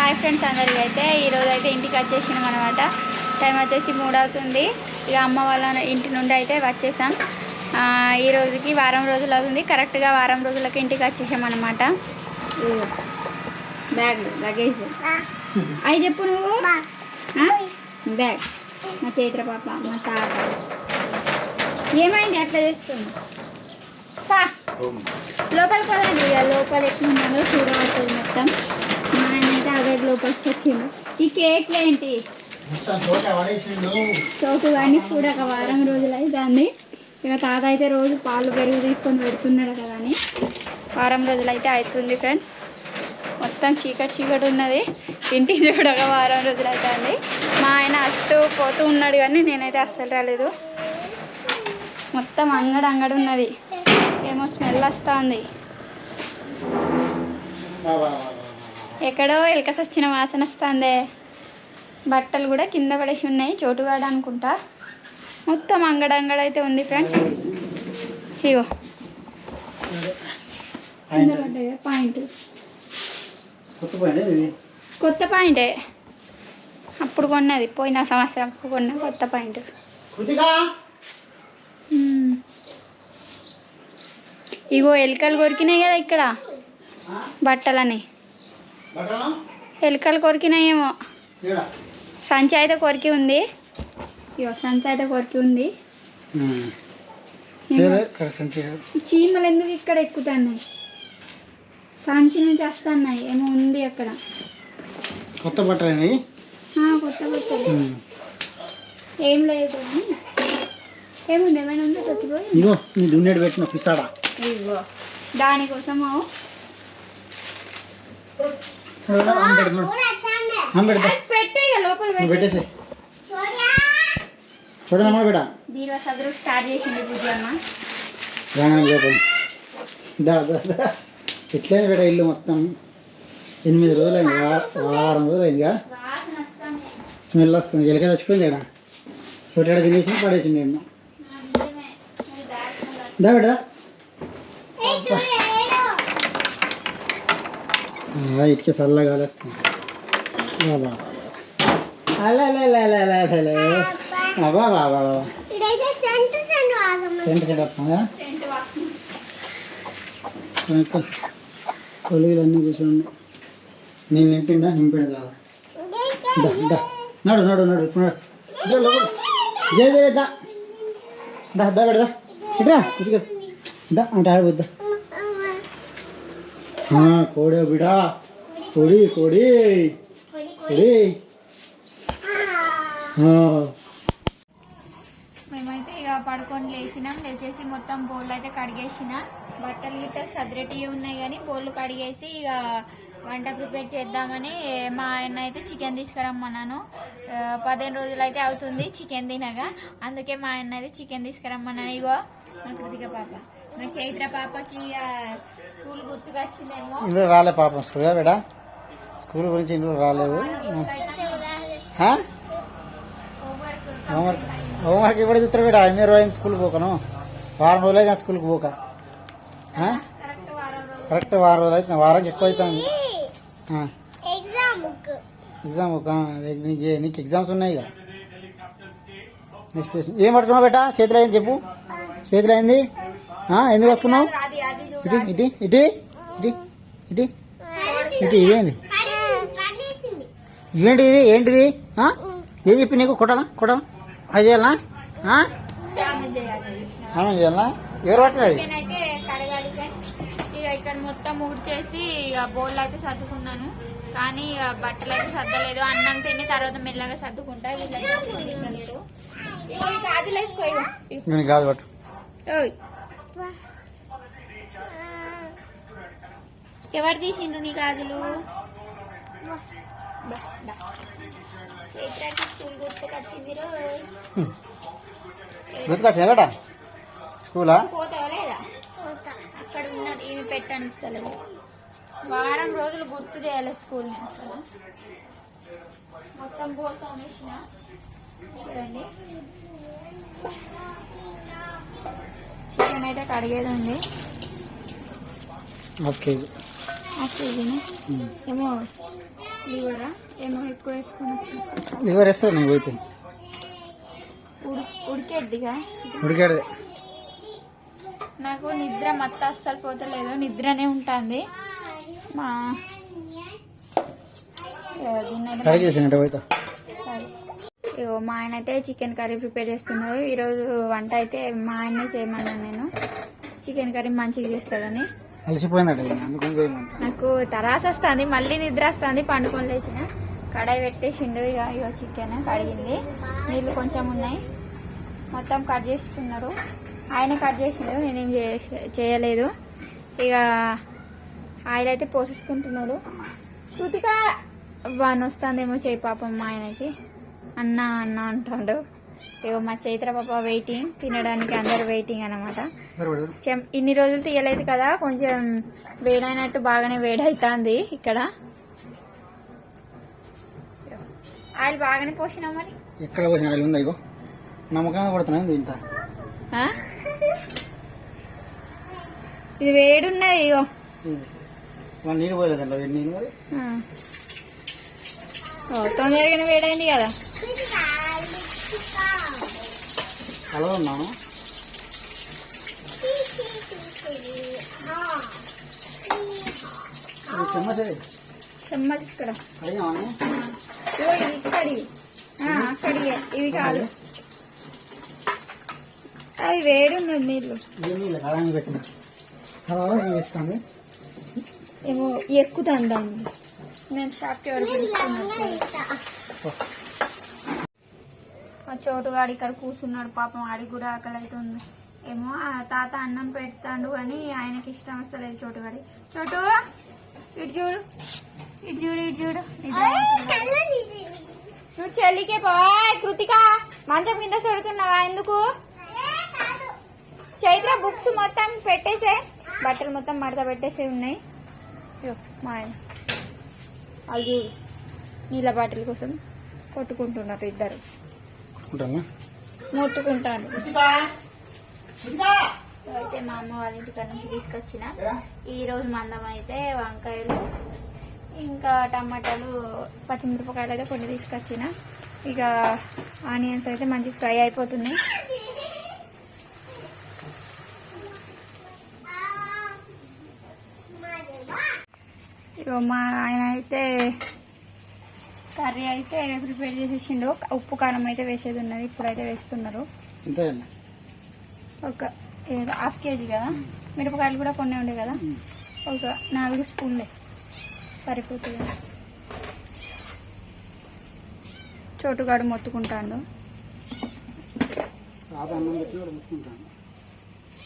Hi friends అందరికీ అయితే ఈరోజు అయితే ఇంటికి వచ్చేసినాం అనమాట. టైం వచ్చేసి 3 అవుతుంది. ఇక అమ్మ వాళ్ళ ఇంటి నుండి అయితే వచ్చేసాం. ఈ రోజుకి వారం రోజులు అవుతుంది. కరెక్ట్గా వారం రోజులకి ఇంటికి వచ్చేసాం అనమాట. బ్యాగ్ లగేజ్ అవి చెప్పు నువ్వు. బ్యాగ్ మా చైత్ర పాప మా తాత ఏమైంది అట్లా చేస్తుంది. లోపలికి వదండి. ఇక లోపల ఎట్లుందో చూడబడుతుంది మొత్తం. మా ఆయన అయితే ఆల్రెడీ లోపలికి వచ్చిండు. ఈ కేక్లు ఏంటి చోటు కానీ కూడా ఒక వారం రోజులు అవుతుంది. ఇక తాత అయితే రోజు పాలు పెరుగు తీసుకొని పెడుతున్నాడు కదా అని వారం రోజులు అయితే అవుతుంది ఫ్రెండ్స్. మొత్తం చీకటి ఉన్నది. ఇంటికి చూడక వారం రోజులు అవుతుంది. మా ఆయన వస్తూ పోతూ ఉన్నాడు కానీ నేనైతే అస్సలు రాలేదు. మొత్తం అంగడి ఉన్నది. ఏమో స్మెల్ వస్తుంది. ఎక్కడో ఎలకస్ వచ్చిన వాసన వస్తుంది. బట్టలు కూడా కింద పడేసి ఉన్నాయి. చోటుగాడ అనుకుంటా. మొత్తం అంగడి అయితే ఉంది ఫ్రెండ్స్. ఇగో కింద పడ్డాయి పాయింట్. కొత్త పాయింటే అప్పుడు కొన్నది. పోయిన సంవత్సరం కొన్న కొత్త పాయింట్. ఇగో ఎలుకలు కొరికినాయి కదా ఇక్కడ బట్టలని. ఎలుకలు కొరికినాయేమో. సంచి అయితే కొరికి ఉంది. ఇగో సంచి అయితే కొరికి ఉంది. చీమలు ఎందుకు ఇక్కడ ఎక్కుతున్నాయి? సంచి నుంచి వస్తున్నాయి. ఏమో ఉంది అక్కడ. కొత్త బట్టలు కొత్త బట్టలు ఏం లేదు. ఏముంది ఏమైనా ఉందో తెచ్చిపోయి. ఇగో నీ దున్నేడు పెట్టిన పిసాడా. ఇగో దానికోసము పెట్టే లోపల పెట్టేసి చూడమ్మా బిడ్డ. బీరువా సదరు స్టార్ట్ చేసింది పూజ అమ్మ. ఎట్లయినా బిడ్డ ఇల్లు మొత్తం 8 రోజులు అయింది. వారం రోజులు అయిందిగా. స్మెల్ వస్తుంది. ఎలక చచ్చిపోయింది ఇక్కడ. చోటాడ తినేసి పడేసింది నేను. దా బిడ్డ ఇటుకే చల్లగా కాలేస్తుంది. సెంట్ వస్తుందా? కొలుగులు అన్నీ కూర్చోండి. నేను నింపిండు కాదా. నడు ఇప్పుడు జయ జయ దా దా దా పెడదా ఇట్రా ఇటుక దా అంటే ఆడబోద్దా. కోడే బిడా కోడి కోడి కోడి. మేమైతే ఇక పడుకొని లేచేసి మొత్తం బోళ్ళు అయితే కడిగేసిన. బట్టలు గిట్ట సదిరేటి ఉన్నాయి కానీ బోళ్ళు కడిగేసి ఇక వంట ప్రిపేర్ చేద్దామని మా ఆయన అయితే చికెన్ తీసుకురమ్మన్నాను. 15 రోజులు అయితే అవుతుంది చికెన్ తినగా. అందుకే మా ఆయన అయితే చికెన్ తీసుకురమ్మన్నాను. ఇగో మా కృతిక పాప మా చైత్ర పాపకి స్కూల్ గుర్తుగా వచ్చిందేమో. ఇంట్లో రాలే పాపం స్కూల్ బిడ్డ. స్కూల్ గురించి ఇంట్లో రాలేదు. హోంవర్క్ ఇప్పుడు చూస్తారు బిడ్డ. 8 రోజులు స్కూల్కి పోకను. వారం రోజులు అయితే స్కూల్కి పోక. కరెక్ట్ వారం రోజులు అయితే. వారానికి ఎక్కువ అవుతుంది. ఎగ్జామ్ నీకు ఎగ్జామ్స్ ఉన్నాయి ఇక. నెక్స్ట్ ఏం పట్టుకున్నావు బేటా? చేతిలో అయింది చెప్పు. చేతిలో అయింది ఎందుకు వేసుకున్నావు? ఇటీ ఇటీ ఇటీ ఇటీ ఇటీ ఇటీ ఇదేంటి? ఇవేంటి ఇది? ఏంటిది? ఏం చెప్పి నీకు? కొట్టనా అది చేయాలనా? ఆమె చేయాలనా? ఎవరు పట్టినది? ఇక్కడ మొత్తం ఊడ్చేసి ఇక బోళ్ళు అయితే సర్దుకున్నాను. కానీ ఇక బట్టలు అయితే సర్దలేదు. అన్నం తిని తర్వాత మెల్లగా సర్దుకుంటా. వీళ్ళైతే గాజులు వేసుకో. గాజు పట్టు. ఎవరు తీసిండ్రు నీ గాజులు? చైత్రకి స్కూల్ గుర్తుకొచ్చింది. గుర్తుకొచ్చిందా బేటా? స్కూలా పోతావా లేదా? అక్కడ ఉన్నది ఏమి పెట్టాను ఇస్తలేదు. వారం రోజులు గుర్తు చేయాలి స్కూల్ని. అసలు మొత్తం పోతాం వేసిన. చూడండి చికెన్ అయితే కడిగేది ఉంది. ఓకే హాఫ్ కేజీనా ఏమో లివరా ఏమో ఎక్కువ వేసుకుని లివర్ వేస్తావు నువ్వు అయితే ఉడికేద్దిగా ఉడికాడు. నాకు నిద్ర మత్త అస్సలు పోతలేదు, నిద్రనే ఉంటుంది. మా కర్రీ చేసినట్టు పోతా. సరే ఇగో మా ఆయన అయితే చికెన్ కర్రీ ప్రిపేర్ చేస్తున్నారు. ఈరోజు వంట అయితే మా ఆయనే చేయమన్నాను నేను, చికెన్ కర్రీ మంచిగా చేస్తాడని. అలసిపోయిందట అందుకని చేయమని. నాకు తరాస వస్తుంది, మళ్ళీ నిద్ర వస్తుంది. పండుకొని లేచిన కడాయి పెట్టేసిండు. ఇక చికెన్ కడిగింది, నీళ్ళు కొంచెం ఉన్నాయి, మొత్తం కట్ చేసుకున్నారు. ఆయన కట్ చేసిండు, నేనేం చేయలేదు. ఇక ఆయిల్ అయితే పోసేసుకుంటున్నాడు. కృతిక వాన్ వస్తుందేమో చేయి పాపం మా ఆయనకి. అన్న అన్న అంటాడు. ఇగో మా చైత్ర పాప వెయిటింగ్, తినడానికి అందరు వెయిటింగ్ అనమాట. ఇన్ని రోజులు తీయలేదు కదా, కొంచెం వేడైనట్టు బాగానే వేడైతుంది ఇక్కడ. ఆయిల్ బాగానే పోసినాం. మరి ఎక్కడ పోసిన ఆయిల్ ఉందా? ఇగో నమ్మకంగా కొడుతున్నాయి తింటా. ఇది వేడున్నది. ఇగో నీళ్ళు పోయలేదంట, వేడి నీళ్ళు. మరి తొందరగానే వేడైంది కదా. అలా ఉన్నాను. చెమ్మచ్ ఇక్కడ అడిగామని ఇక్కడి అక్కడి ఇవి కాదు, అవి వేడున్నది నీళ్ళు. నీళ్ళు కళాన్ని పెట్టిన వేస్తాను. ఏమో ఎక్కుతాను దాన్ని. నేను షాప్కి ఎవరు పిలుస్తున్నట్టు. మా చోటుగాడు ఇక్కడ కూర్చున్నాడు పాపం, ఆడికి కూడా ఆకలి అవుతుంది. ఏమో ఆ తాత అన్నం పెడతాడు అని ఆయనకి ఇష్టం వస్తలేదు చోటుగాడి. చోటు ఇటు చూడు, ఇటు చూడు, ఇటు చూడు. నువ్వు చెల్లికే పోవా. కృతిక మంచం కింద చదువుతున్నావా? ఎందుకు? చైత్ర బుక్స్ మొత్తం పెట్టేసే, బట్టలు మొత్తం మడత పెట్టేసే ఉన్నాయి. మా ఆయన వాళ్ళు చూడు నీళ్ళ బాటిల్ కోసం కొట్టుకుంటున్నారు ఇద్దరు, మొత్తుకుంటాను. అయితే మా అమ్మ వాళ్ళ ఇంటికాడ నుంచి తీసుకొచ్చిన ఈ రోజు మందం అయితే వంకాయలు ఇంకా టమాటాలు పచ్చిమిరపకాయలు అయితే కొన్ని తీసుకొచ్చిన. ఇక ఆనియన్స్ అయితే మంచి ఫ్రై అయిపోతున్నాయి. ఇక మా ఆయన అయితే కర్రీ అయితే ప్రిపేర్ చేసేసిండు. ఉప్పు కారం అయితే వేసేది ఉన్నది, ఇప్పుడైతే వేస్తున్నారు. ఒక హాఫ్ కేజీ కదా, మిరపకాయలు కూడా కొన్ని ఉండే కదా, ఒక 4 స్పూన్లే సరిపోతుంది. చోటుగాడు మొత్తుకుంటాడు.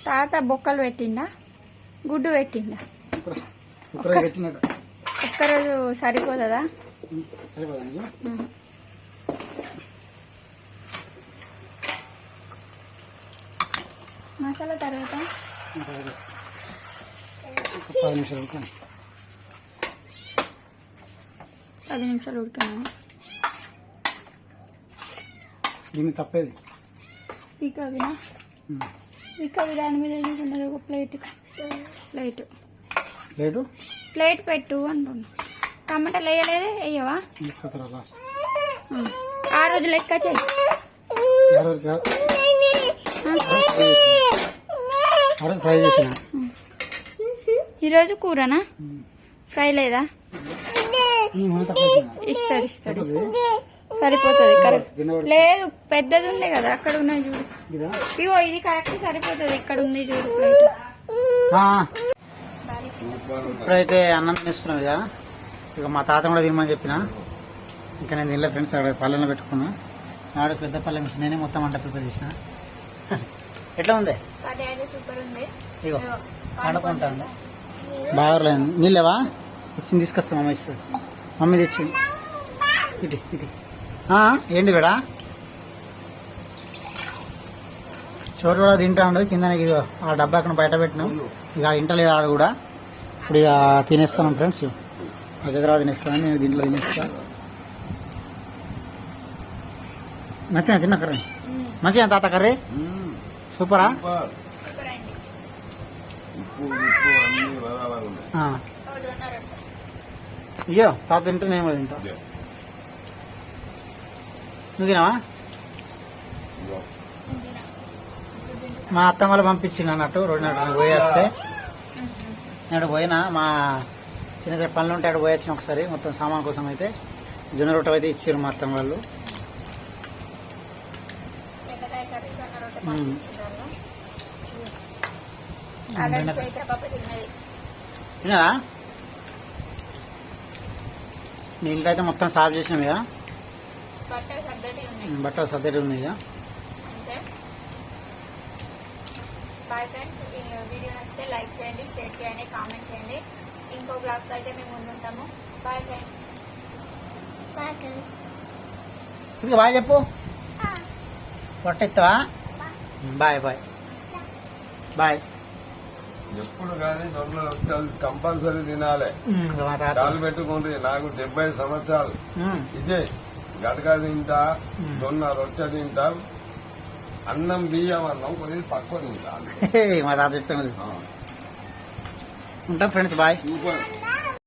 తాత బొక్కలు పెట్టిండా, గుడ్డు పెట్టిండా? ఒక్కరోజు సరిపోతుందా? మసాలా తర్వాత 10 నిమిషాలు ఉడకని. 10 నిమిషాలు ఉడకను. దీన్ని తప్పేది ఈ కవినా దాని మీద ఉన్నది ఒక ప్లేట్ పెట్టు అంటున్నా. టమాటాలు వేయలేదే, వేయవా? ఆ రోజు లెక్క చెయ్యి. ఫ్రై చేసిన ఈరోజు కూరనా? ఫ్రై లేదా? ఇస్తాడు సరిపోతుంది. కరెక్ట్ లేదు, పెద్దది ఉండే కదా అక్కడ ఉన్నది చూడు. ఇగో ఇది కరెక్ట్ సరిపోతుంది. ఇక్కడ ఉంది చూడు ప్లేట్. ఇప్పుడైతే అన్నం తినేస్తున్నాం. ఇక మా తాత కూడా తినమని చెప్పిన. ఇంకా నేను తినలే ఫ్రెండ్స్, అక్కడ పల్లెల్లో పెట్టుకున్నా. నాడు పెద్ద పల్లె మిషన్ నేనే మొత్తం వంట ప్రిపేర్ చేసిన. ఎట్లా ఉంది? ఇగో వండుకుంటాను. బాగలేదు. నీళ్ళేవా? ఇచ్చింది తీసుకొస్తా. మమ్మీ ఇస్తుంది. మమ్మీ తెచ్చింది. ఇటు ఏంటి బేడా? చోటు కూడా తింటాడు. కింద ఆ డబ్బా అక్కడ బయట పెట్టినాం. ఇక ఇంటలే ఆడు కూడా. ఇప్పుడు ఇక తినేస్తాను ఫ్రెండ్స్. ఆ దగ్గర తినేస్తాను, నేను దీంట్లో తినేస్తాను. మంచిగా తిన్న కర్రీ, మంచిగా తాత కర్రీ సూపరా? జొన్న రొట్టె. అయ్యో తాత తింటే నేను కూడా తింటా. నువ్వు తినవా? తింటున్నా. మా అత్తమ్మ వాళ్ళు పంపించింది అన్నట్టు 2:30 పోయేస్తే నేను పోయినా మా చిన్న చిన్న పనులు ఉంటే అక్కడ పోయొచ్చిన ఒకసారి మొత్తం సామాన్ కోసం అయితే జొన్న రొట్టె అయితే ఇచ్చారు మా అత్తమ్మ వాళ్ళు. బెండకాయ కర్రీ జొన్న రొట్టె మ్మ్. పంపించారు. ఆల్రెడీ చైత్ర పాప తిన్నది. తినదా? నీ ఇంట్లో అయితే మొత్తం సాఫ్ చేసినాం ఇక, బట్టలు సర్దటి ఉన్నాయి బట్టలు సర్దటి ఉన్నాయి ఇక. అంతే. బాయ్ ఫ్రెండ్స్, ఈ వీడియో నచ్చితే లైక్ చేయండి, షేర్ చేయండి, కామెంట్ చేయండి. ఇంకో బ్లాగ్తో అయితే మేము ముందుంటాము. Bye friends. ఇది బాయ్ చెప్పు. పొట్టెత్తావా? Bye bye bye. ఎప్పుడు కానీ జొన్న రొట్టెలు కంపల్సరీ తినాలి. మా తాత కాలు పెట్టుకుంటే నాకు 70 సంవత్సరాలు ఇదే గడక తింటా, జొన్న రొట్టె తింటా, అన్నం బియ్యం అన్నం కొద్దిగా తక్కువ తింటా. మా తాత చెప్తాను. ఉంటాం ఫ్రెండ్స్, బాయ్. సూపర్.